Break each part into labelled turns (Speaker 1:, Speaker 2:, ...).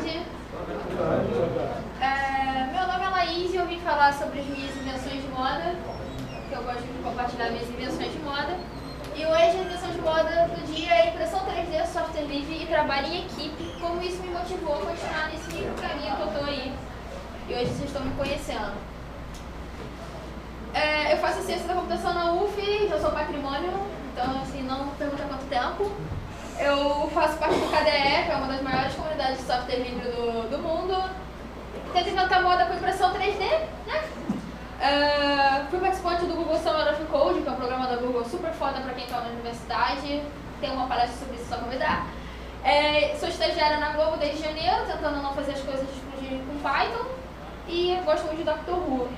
Speaker 1: tarde. Meu nome é Laís e eu vim falar sobre as minhas invenções de moda, que eu gosto de compartilhar minhas invenções de moda. E hoje a invenção de moda do dia é impressão 3D, software livre e trabalho em equipe, como isso me motivou a continuar nesse caminho que eu estou aí. E hoje vocês estão me conhecendo. Eu faço ciência da computação na UF, já sou patrimônio, então assim, não pergunta quanto tempo. Eu faço parte do KDE, que é uma das maiores comunidades de software livre do mundo. Tento inventar moda com impressão 3D, né? Fui participante do Google Summer of Code, que é um programa da Google super foda para quem está na universidade. Tem uma palestra sobre isso, só convidar. Sou estagiária na Globo desde janeiro, tentando não fazer as coisas explodirem com Python. E gosto muito de Dr. Who.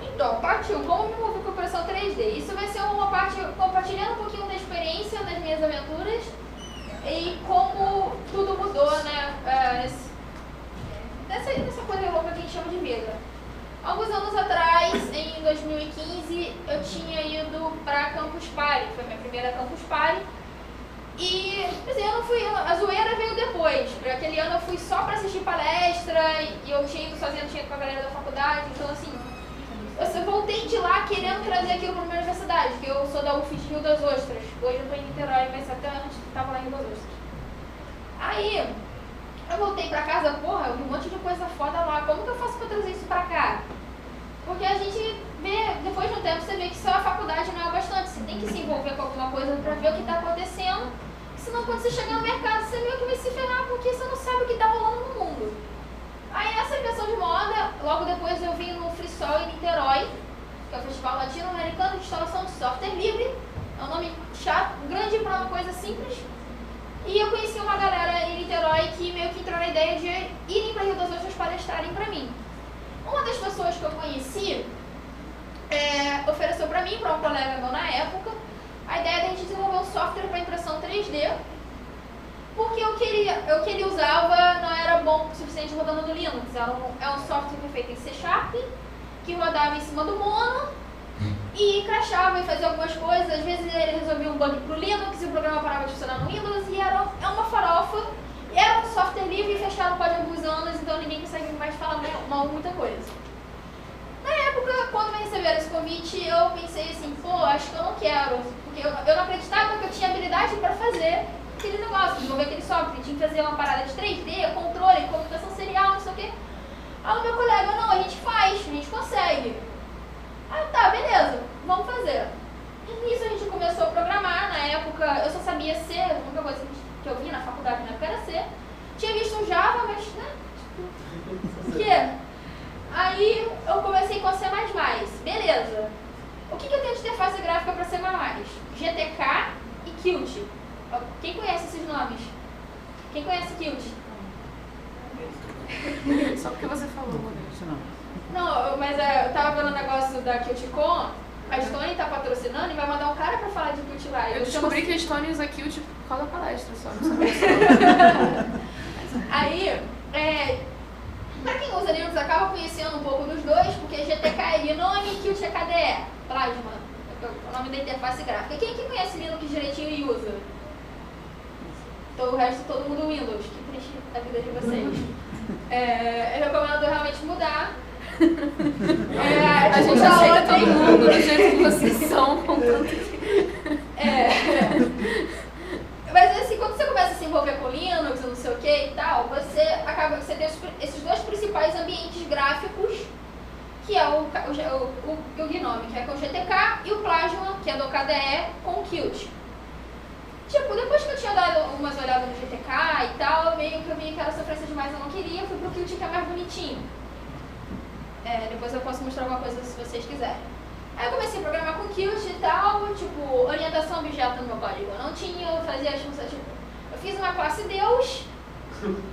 Speaker 1: Então, parte 1, como me mover com impressão 3D? Isso vai ser uma parte compartilhando um pouquinho da experiência das minhas aventuras e como tudo mudou, né? Nessa coisa louca que a gente chama de vida. Alguns anos atrás, em 2015, eu tinha ido para Campus Party, foi minha primeira Campus Party. E assim, eu não fui, a zoeira veio depois. Porque aquele ano eu fui só para assistir palestra e eu tinha ido sozinha, tinha ido com a galera da faculdade, então assim. Eu voltei de lá querendo trazer aquilo para a minha universidade, que eu sou da UF de Rio das Ostras. Hoje eu estou em Niterói, mas até antes estava lá em Rio das Ostras. Aí, eu voltei para casa, porra, eu vi um monte de coisa foda lá. Como que eu faço para trazer isso para cá? Porque a gente vê, depois de um tempo, você vê que só a faculdade não é o bastante. Você tem que se envolver com alguma coisa para ver o que está acontecendo. Senão, quando você chegar no mercado, você meio que vai se ferrar, porque você não sabe o que está rolando no mundo. Aí essa invenção de moda, logo depois eu vim no FreeSol em Niterói, que é o Festival Latino-Americano de Instalação de Software Livre. É um nome chato, grande para uma coisa simples. E eu conheci uma galera em Niterói que meio que entrou na ideia de irem para Rio das Ostras palestrarem para mim. Uma das pessoas que eu conheci ofereceu para mim, para um colega meu na época, a ideia de a gente desenvolver um software para impressão 3D. Porque o que ele usava não era bom o suficiente rodando no Linux. É um software que é feito em C#, que rodava em cima do Mono e crashava e fazia algumas coisas. Às vezes ele resolvia um bug para o Linux e o programa parava de funcionar no Windows e é uma farofa. Era um software livre e fechado pode alguns anos, então ninguém consegue mais falar mal muita coisa. Na época, quando me receberam esse convite, eu pensei assim, pô, acho que eu não quero. Porque eu não acreditava que eu tinha habilidade para fazer aquele negócio, desenvolver aquele software, tinha que fazer uma parada de 3D, controle, computação serial, não sei o quê. Aí o meu colega, não, a gente faz, a gente consegue. Aí tá, beleza, vamos fazer. E nisso a gente começou a programar, na época eu só sabia C, a única coisa que eu vi na faculdade na época era C. Tinha visto um Java, mas, né, o quê? Aí eu comecei com C++, beleza. O que eu tenho de interface gráfica para C++? GTK e Qt. Quem conhece esses nomes? Quem conhece Qt?
Speaker 2: Só porque você falou,
Speaker 1: não, mas eu tava vendo o negócio da QtCon, a Stone tá patrocinando e vai mandar um cara pra falar de Qt lá.
Speaker 2: Eu descobri que a Stone usa Qt por causa da palestra só, não sabia. Aí,
Speaker 1: pra quem usa Linux acaba conhecendo um pouco dos dois, porque GTK é Linome e Qt é KDE, Plasma, o nome da interface gráfica. Quem aqui conhece Linux direitinho e usa? Então o resto todo mundo Windows, que triste a vida de vocês. Eu recomendo realmente mudar.
Speaker 2: A gente aceita todo mundo do jeito que vocês são, contanto
Speaker 1: Mas assim, quando você começa a se envolver com Linux, não sei o que e tal, você tem esses dois principais ambientes gráficos, que é o Gnome, que é com o GTK, e o Plasma, que é do KDE, com o Qt. Tipo, depois que eu tinha dado umas olhadas no GTK e tal, meio que eu vi que era sofrência demais, eu não queria, fui pro Qt, que é mais bonitinho. Depois eu posso mostrar alguma coisa se vocês quiserem. Aí eu comecei a programar com Qt e tal, tipo, orientação a objeto no meu código eu não tinha, eu fazia as funções, tipo, eu fiz uma classe Deus,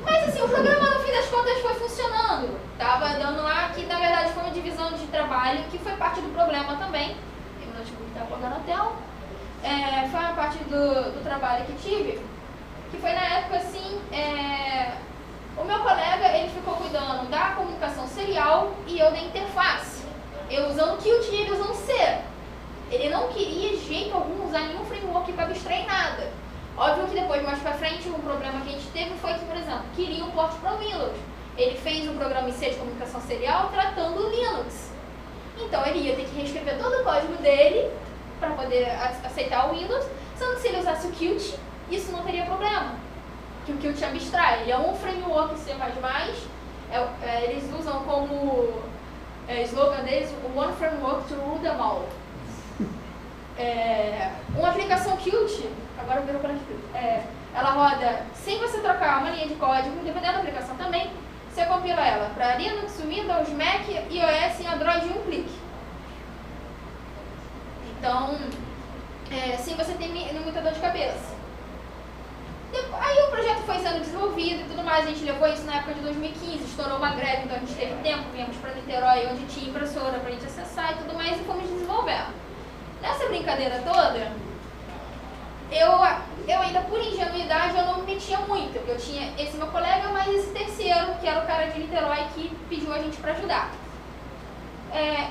Speaker 1: mas assim, o programa no fim das contas foi funcionando. Tava dando lá que na verdade foi uma divisão de trabalho, que foi parte do problema também. Eu não descobri que tava apagando a tela. Foi uma parte do trabalho que tive, que foi na época assim, o meu colega ele ficou cuidando da comunicação serial e eu da interface. Eu usando Qt e ele usando C. Ele não queria de jeito algum usar nenhum framework para abstrair nada. Óbvio que depois depois, mais pra frente, um problema que a gente teve foi que, por exemplo, queria um porte para o Windows. Ele fez um programa em C de comunicação serial tratando o Linux. Então ele ia ter que reescrever todo o código dele para poder aceitar o Windows, sendo que se ele usasse o Qt, isso não teria problema. Que o Qt abstrai, ele é um framework C++, eles usam como slogan deles o One Framework to Rule Them All. Uma aplicação Qt, agora virou para ela roda sem você trocar uma linha de código, dependendo da aplicação também, você compila ela para Linux, Windows, Mac, iOS e Android em um clique. Então, assim você tem muita dor de cabeça. Aí o projeto foi sendo desenvolvido e tudo mais, a gente levou isso na época de 2015, estourou uma greve, então a gente teve tempo, viemos para Niterói, onde tinha impressora para a gente acessar e tudo mais, e fomos desenvolvendo. Nessa brincadeira toda, eu ainda por ingenuidade eu não me metia muito, porque eu tinha esse meu colega, mas esse terceiro, que era o cara de Niterói, que pediu a gente para ajudar.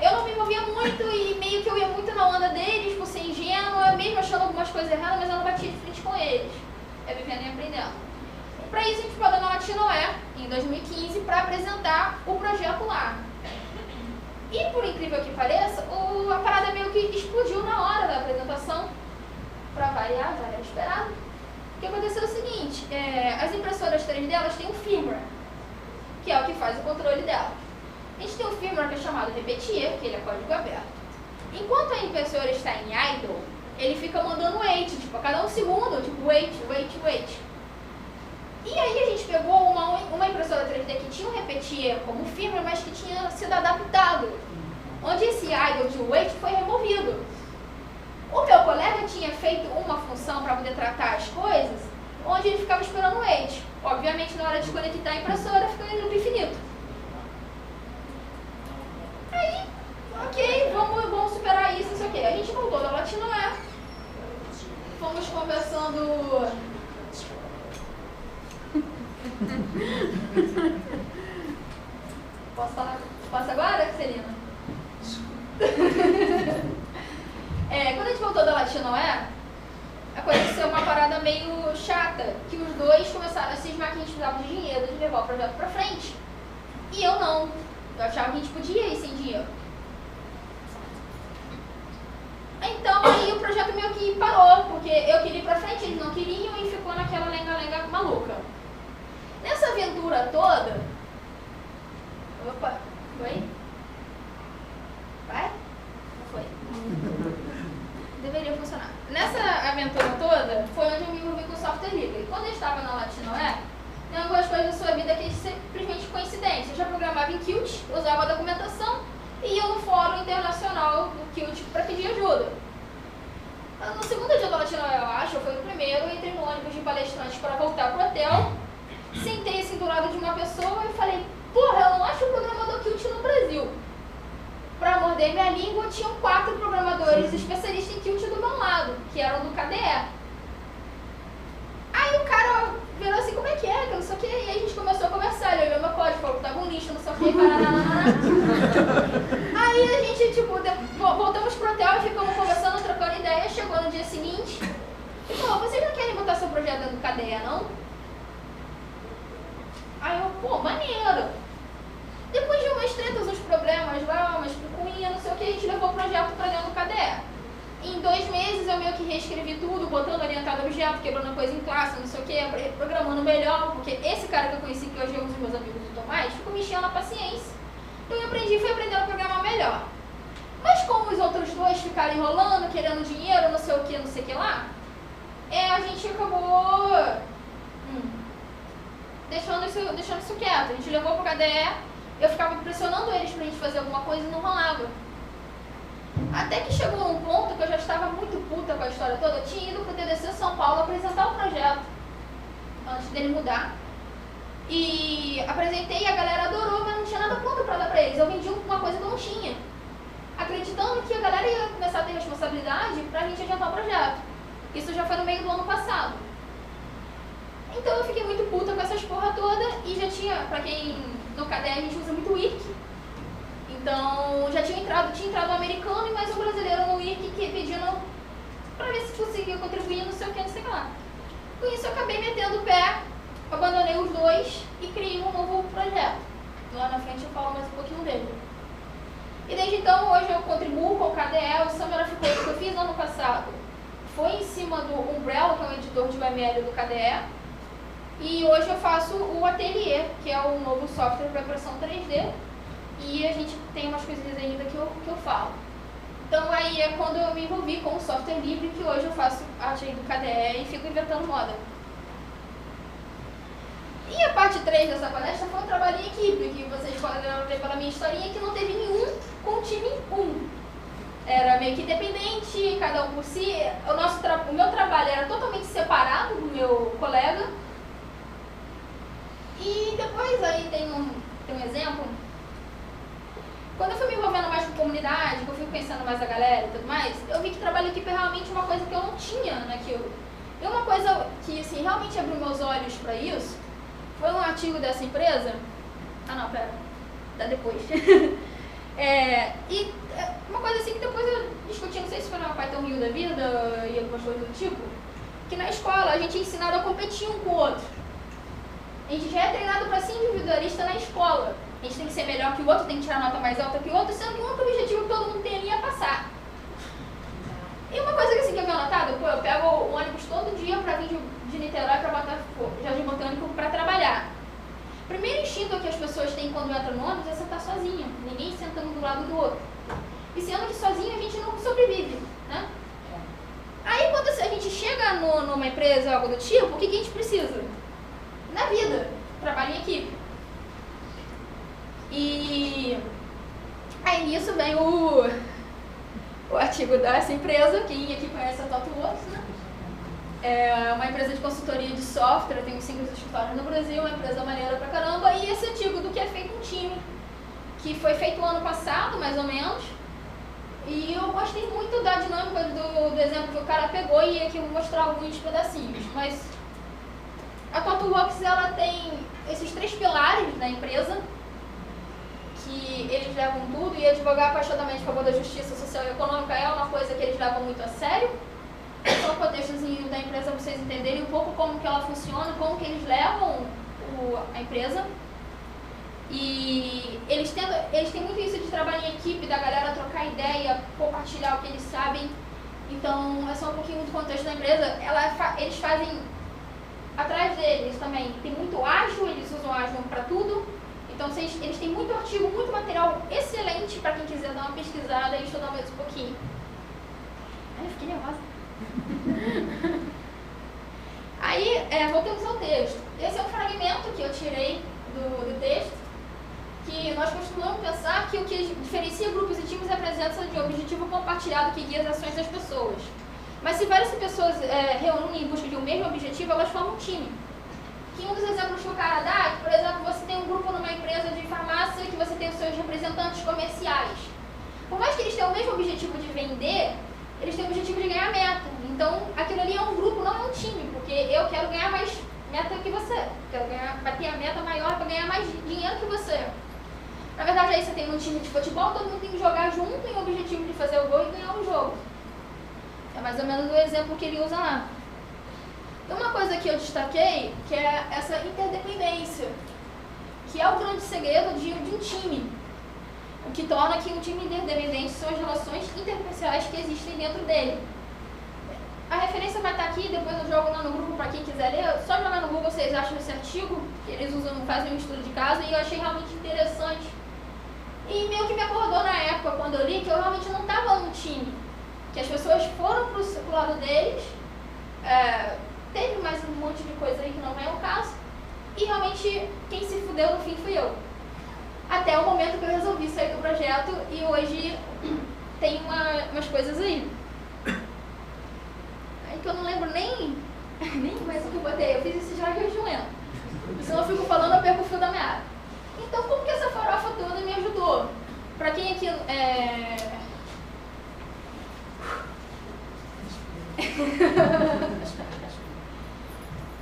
Speaker 1: Eu não me envolvia muito e meio que eu ia muito na onda deles, por ser ingênua, mesmo achando algumas coisas erradas, mas eu não batia de frente com eles. Vivendo e aprendendo. Para isso a gente parou na Latinoé, em 2015, para apresentar o projeto lá. E por incrível que pareça, a parada meio que explodiu na hora da apresentação. Para variar, já era esperado. O que aconteceu é o seguinte, as impressoras 3D elas têm um firmware, que é o que faz o controle dela. A gente tem um firmware que é chamado Repetier, que ele é código aberto. Enquanto a impressora está em idle, ele fica mandando wait, tipo, a cada um segundo, tipo, wait. E aí a gente pegou uma impressora 3D que tinha um Repetier como firmware, mas que tinha sido adaptado, onde esse idle de wait foi removido. O meu colega tinha feito uma função para poder tratar as coisas, onde ele ficava esperando wait. Obviamente, na hora de desconectar a impressora, ficou em loop infinito. Aí, ok, vamos superar isso, não sei o quê. A gente voltou da Latinoé, fomos conversando. Posso falar? Posso agora, Celina? Quando a gente voltou da Latinoé, aconteceu uma parada meio chata, que os dois começaram a cismar que a gente precisava de dinheiro de levar o projeto pra frente. E eu não. Eu achava que a gente podia ir sem dinheiro. Então aí o projeto meio que parou, porque eu queria ir pra frente, eles não queriam e ficou naquela lenga-lenga maluca. Nessa aventura toda... Opa, foi? Vai? Não foi? Deveria funcionar. Nessa aventura toda, foi onde eu me envolvi com o software livre. Quando eu estava na Latinoé, tem algumas coisas da sua vida que é simplesmente coincidência. Eu já programava em Qt, usava a documentação e ia no fórum internacional do Qt para pedir ajuda. No segundo dia da Latinoé, eu acho, eu fui o primeiro, eu entrei no ônibus de palestrantes para voltar pro hotel, sentei assim do lado de uma pessoa e falei, porra, eu não acho o programador Qt no Brasil. Para morder minha língua, tinham 4 programadores especialistas em Qt do meu lado, que eram do KDE. Aí o cara virou assim, como é que não sei o que, e aí a gente começou a conversar, ele olhou meu código, falou que tava um lixo, não sei o que, Aí a gente, tipo, voltamos pro hotel e ficamos conversando, trocando ideia, chegou no dia seguinte, e falou, vocês não querem botar seu projeto dentro do KDE, não? Aí eu, pô, maneiro. Depois de umas tretas, uns problemas lá, umas picuinhas, não sei o que, a gente levou o projeto pra dentro do KDE. Em 2 meses eu meio que reescrevi tudo, botando orientado objeto, quebrando coisa em classe, não sei o que, programando melhor, porque esse cara que eu conheci, que hoje é um dos meus amigos do Tomás, ficou me enchendo a paciência. Então eu fui aprendendo a programar melhor. Mas como os outros dois ficaram enrolando, querendo dinheiro, não sei o que lá, a gente acabou deixando isso quieto. A gente levou pro KDE, eu ficava pressionando eles pra gente fazer alguma coisa e não rolava. Até que chegou num ponto que eu já estava muito puta com a história toda, eu tinha ido pro TDC São Paulo apresentar o projeto, antes dele mudar. E apresentei, a galera adorou, mas não tinha nada pronto pra dar pra eles. Eu vendi uma coisa que eu não tinha, acreditando que a galera ia começar a ter responsabilidade pra gente adiantar o projeto. Isso já foi no meio do ano passado. Então eu fiquei muito puta com essas porra toda e já tinha, pra quem no KDE a gente usa muito Wiki. Então já tinha entrado um americano e mais um brasileiro no Wiki que pedindo pra ver se conseguia contribuir, não sei o que lá. Com isso eu acabei acabei metendo o pé, abandonei os dois e criei um novo projeto. Lá na frente eu falo mais um pouquinho dele. E desde então, hoje eu contribuo com o KDE. O Summer of Code que eu fiz ano passado foi em cima do Umbrella, que é um editor de UML do KDE. E hoje eu faço o Atelier, que é o novo software para impressão 3D. E a gente tem umas coisinhas ainda que eu falo. Então aí é quando eu me envolvi com o software livre, que hoje eu faço arte aí do KDE e fico inventando moda. E a parte 3 dessa palestra foi um trabalho em equipe, que vocês podem ver pela minha historinha que não teve nenhum com o time 1. Era meio que independente, cada um por si. O meu trabalho era totalmente separado do meu colega. E depois aí tem um exemplo. Quando eu fui me envolvendo mais com comunidade, que eu fui conhecendo mais a galera e tudo mais, eu vi que trabalho em equipe é realmente uma coisa que eu não tinha naquilo. E uma coisa que assim, realmente abriu meus olhos para isso, foi um artigo dessa empresa. Ah não, pera, dá depois. E uma coisa assim que depois eu discuti, não sei se foi no Python Rio da vida e algumas coisas do tipo, que na escola a gente é ensinado a competir um com o outro. A gente já é treinado para ser individualista na escola. A gente tem que ser melhor que o outro, tem que tirar nota mais alta que o outro, sendo que o único objetivo que todo mundo tem ali é passar. E uma coisa que assim que eu vi anotado, eu pego o ônibus todo dia para vir de Niterói para Jardim Botânico para trabalhar. O primeiro instinto que as pessoas têm quando entram no ônibus é sentar sozinha, ninguém sentando do lado do outro. E sendo que sozinho a gente não sobrevive, né? Aí quando a gente chega numa empresa ou algo do tipo, o que a gente precisa? Na vida, trabalho em equipe. E aí nisso vem o artigo dessa empresa, quem aqui conhece a ThoughtWorks, né? É uma empresa de consultoria de software, tem 5 escritórios no Brasil, uma empresa maneira pra caramba, e esse artigo do que é feito um time, que foi feito no ano passado, mais ou menos, e eu gostei muito da dinâmica do exemplo que o cara pegou, e aqui eu vou mostrar alguns pedacinhos, mas a ThoughtWorks, ela tem esses 3 pilares da empresa, que eles levam tudo, e advogar apaixonadamente a favor da justiça social e econômica é uma coisa que eles levam muito a sério. Só um contextozinho da empresa para vocês entenderem um pouco como que ela funciona, como que eles levam a empresa. E eles têm muito isso de trabalho em equipe, da galera trocar ideia, compartilhar o que eles sabem. Então, é só um pouquinho do contexto da empresa. Eles fazem, atrás deles também, tem muito ágil, eles usam ágil para tudo. Então, eles têm muito artigo, muito material excelente para quem quiser dar uma pesquisada e estudar mais um pouquinho. Ai, eu fiquei nervosa. Aí, voltamos ao texto. Esse é um fragmento que eu tirei do texto, que nós costumamos pensar que o que diferencia grupos e times é a presença de um objetivo compartilhado que guia as ações das pessoas. Mas se várias pessoas reúnem em busca de um mesmo objetivo, elas formam um time. Que um dos exemplos que o cara dá, por exemplo, você tem um grupo numa empresa de farmácia que você tem os seus representantes comerciais. Por mais que eles tenham o mesmo objetivo de vender, eles têm o objetivo de ganhar meta. Então, aquilo ali é um grupo, não é um time, porque eu quero ganhar mais meta que você. Quero bater a meta maior para ganhar mais dinheiro que você. Na verdade, aí você tem um time de futebol, todo mundo tem que jogar junto em o objetivo de fazer o gol e ganhar o jogo. É mais ou menos o exemplo que ele usa lá. E uma coisa que eu destaquei, que é essa interdependência, que é o grande segredo de um time. O que torna que um time interdependente são as relações interpessoais que existem dentro dele. A referência vai estar aqui, depois eu jogo lá no grupo para quem quiser ler. Só jogar no Google vocês acham esse artigo, que eles fazem um estudo de caso, e eu achei realmente interessante. E meio que me acordou na época, quando eu li, que eu realmente não estava num time. Que as pessoas foram pro lado deles, teve mais um monte de coisa aí que não é o caso, e realmente quem se fudeu no fim fui eu. Até o momento que eu resolvi sair do projeto, e hoje tem umas coisas aí. Aí que eu não lembro nem mais o que eu botei, eu fiz esse já que eu não lembro. Senão eu fico falando, eu perco o fio da meada. Então, como que essa farofa toda me ajudou? Pra quem aqui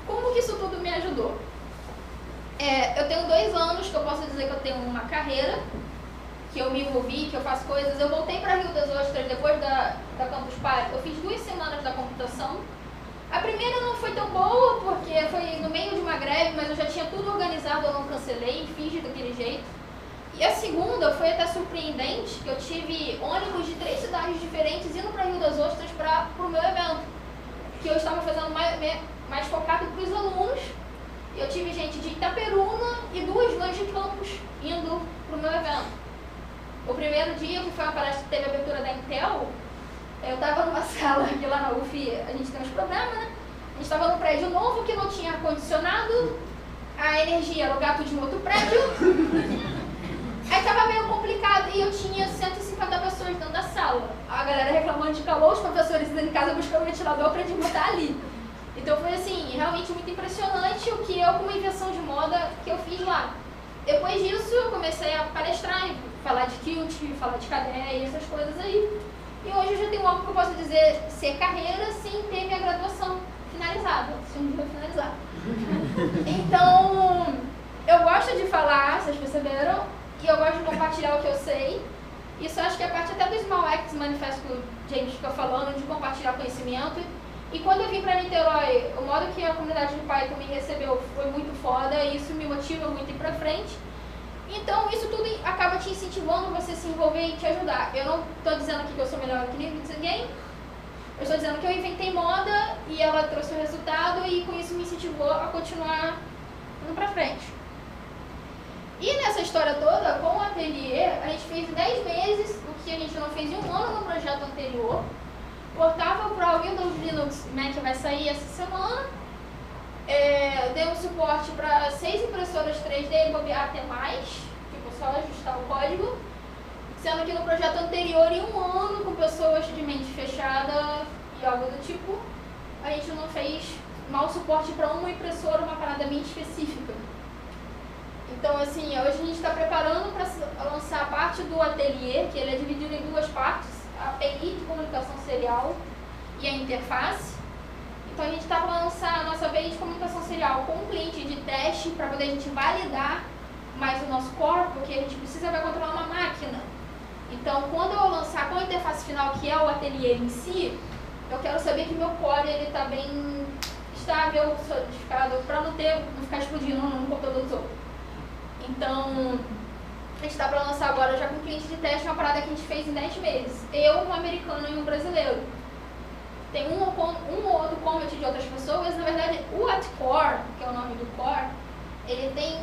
Speaker 1: Como que isso tudo me ajudou? Eu tenho 2 anos que eu posso dizer que eu tenho uma carreira, que eu me envolvi, que eu faço coisas. Eu voltei para Rio das Ostras depois da Campus Party. Eu fiz 2 semanas da computação. A primeira não foi tão boa, porque cancelei e fiz daquele jeito. E a segunda foi até surpreendente, que eu tive ônibus de 3 cidades diferentes indo para Rio das Ostras para o meu evento. Que eu estava fazendo mais focado para os alunos. Eu tive gente de Itaperuna e 2 vans de campus indo para o meu evento. O primeiro dia, que foi uma palestra que teve a abertura da Intel, eu estava numa sala que lá na UF a gente tem uns problemas, né? A gente estava num prédio novo que não tinha ar-condicionado, a energia era o gato de um outro prédio. Aí estava meio complicado e eu tinha 150 pessoas dentro da sala. A galera reclamando de calor, os professores indo em casa buscando um ventilador para botar ali. Então foi assim, realmente muito impressionante o que eu, com uma invenção de moda que eu fiz lá. Depois disso eu comecei a palestrar, falar de kilt, falar de cadeia, essas coisas aí. E hoje eu já tenho algo que eu posso dizer ser carreira sem ter minha graduação finalizada, se um dia eu finalizar. Então, eu gosto de falar, vocês perceberam, e eu gosto de compartilhar o que eu sei. Isso acho que é parte até do Small Acts Manifesto que o James fica falando, de compartilhar conhecimento. E quando eu vim para Niterói, o modo que a comunidade de Python me recebeu foi muito foda, e isso me motiva muito a ir para frente. Então, isso tudo acaba te incentivando você se envolver e te ajudar. Eu não estou dizendo aqui que eu sou melhor que ninguém. Eu estou dizendo que eu inventei moda e ela trouxe o resultado e com isso me incentivou a continuar indo para frente. E nessa história toda, com o ateliê, a gente fez 10 meses, o que a gente não fez em um ano no projeto anterior. Portável para o Windows, Linux, Mac vai sair essa semana. Demos suporte para 6 impressoras 3D e bobear até mais, tipo só ajustar o código. Sendo que no projeto anterior, em um ano, com pessoas de mente fechada e algo do tipo, a gente não fez mal suporte para uma impressora, uma parada bem específica. Então, assim, hoje a gente está preparando para lançar a parte do ateliê, que ele é dividido em 2 partes, a API de comunicação serial e a interface. Então, a gente está para lançar a nossa API de comunicação serial com um cliente de teste, para poder a gente validar mais o nosso core, porque a gente vai controlar uma máquina. Então, quando eu lançar com a interface final, que é o ateliê em si, eu quero saber que meu core está bem estável, solidificado, para não ficar explodindo no computador dos outros. Então, a gente está para lançar agora já com cliente de teste uma parada que a gente fez em 10 meses. Eu, um americano e um brasileiro. Tem um ou outro commit de outras pessoas. Na verdade, o @core, que é o nome do core, ele tem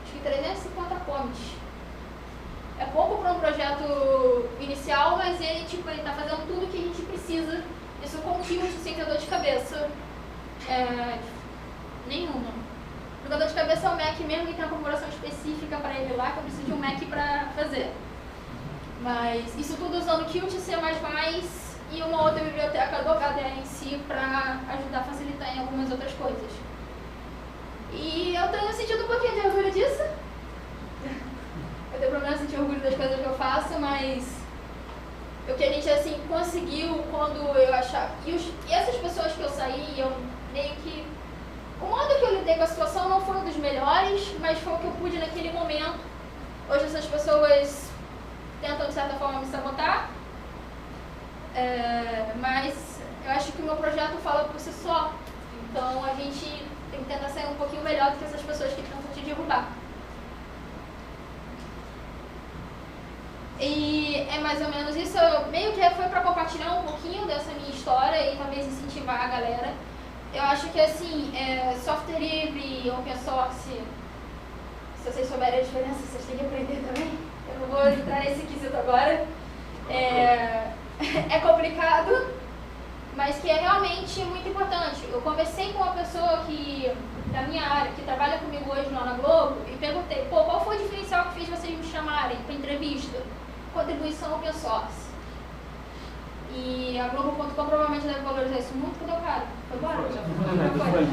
Speaker 1: acho que 350 commits. É pouco para um projeto inicial, mas ele está fazendo tudo o que a gente precisa. Isso com tilt, sem ter dor de cabeça nenhuma. O dor de cabeça é o Mac mesmo, que tem uma configuração específica para ele lá, que eu preciso de um Mac para fazer. Mas isso tudo usando Qt, C++ e uma outra biblioteca do KDE em si para ajudar a facilitar em algumas outras coisas. E eu tenho sentido um pouquinho de orgulho disso. Eu tenho problema em sentir orgulho das coisas que eu faço, mas o que a gente assim conseguiu quando eu achava... E essas pessoas que eu saí, eu meio que... O modo que eu lidei com a situação não foi um dos melhores, mas foi o que eu pude naquele momento. Hoje essas pessoas tentam, de certa forma, me sabotar. Mas eu acho que o meu projeto fala por si só. Então a gente tem que tentar sair um pouquinho melhor do que essas pessoas que tentam te derrubar. E é mais ou menos isso. Eu meio que foi para compartilhar um pouquinho dessa minha história e talvez incentivar a galera. Eu acho que assim, software livre, open source, se vocês souberem a diferença, vocês têm que aprender também. Eu não vou entrar nesse quesito agora. É complicado, mas que é realmente muito importante. Eu conversei com uma pessoa da minha área, que trabalha comigo hoje lá na Globo, e perguntei, qual foi o diferencial que fez vocês me chamarem para entrevista? Contribuição open source. E a Globo.com provavelmente deve valorizar isso muito. Cadê o cara? Foi embora? Já foi.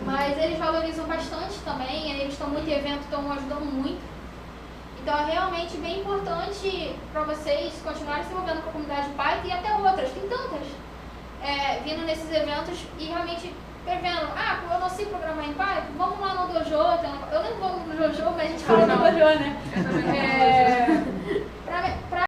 Speaker 1: Mas eles valorizam bastante também, eles estão muito em evento, estão ajudando muito. Então é realmente bem importante para vocês continuarem se envolvendo com a comunidade Python e até outras, tem tantas, vindo nesses eventos e realmente prevendo, eu não sei programar em Python, vamos lá no Dojo, eu nem vou no Dojo, mas a gente fala no Dojo, né?